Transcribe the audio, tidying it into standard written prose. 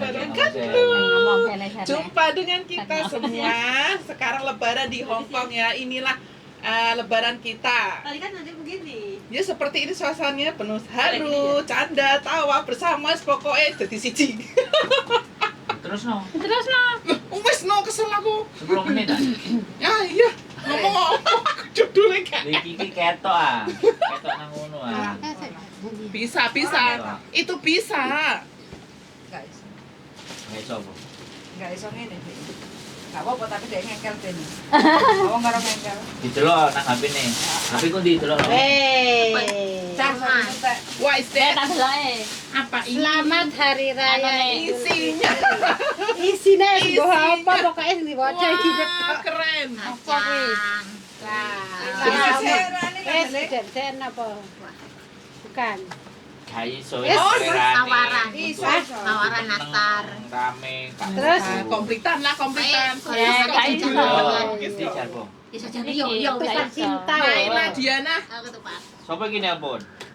wabarakatuh. Jumpa dengan kita semua. Sekarang Lebaran di Hong Kong ya. Inilah Lebaran kita. Tadi kan nanti begini. Ya seperti ini suasananya penuh haru, canda, tawa bersama. Pokoknya jadi siji. Terus no. Wes no kesel aku. 10 menit ah. Ya iya. Ngomong-ngomong aku judulnya kan. Iki ketok ah. Ketok nang ngono ah. Bisa. Itu bisa. Enggak iso. Nggak iso apa? Enggak iso ngene. Enggak apa-apa tapi dhek ngengkel ben. Wong karo ngengkel. Didelok nang HP ne. HP ku didelok. Sama. Wah, Eh, apa ini? Selamat Hari Raya Isinya. Isinya apa pokoknya diwaca iki Wah, keren. apa kuwi? Sen apa? Bukan. Gak iso Yes. Tawaran. Iso. Tawaran nastar. Rame. Terus? Komplitan. Ya, gak iso. Iki jarbo. Bisa jadi yo Pesan cinta. Naila Diana. Aku tuh Pak. Sopo iki ne, Ampun?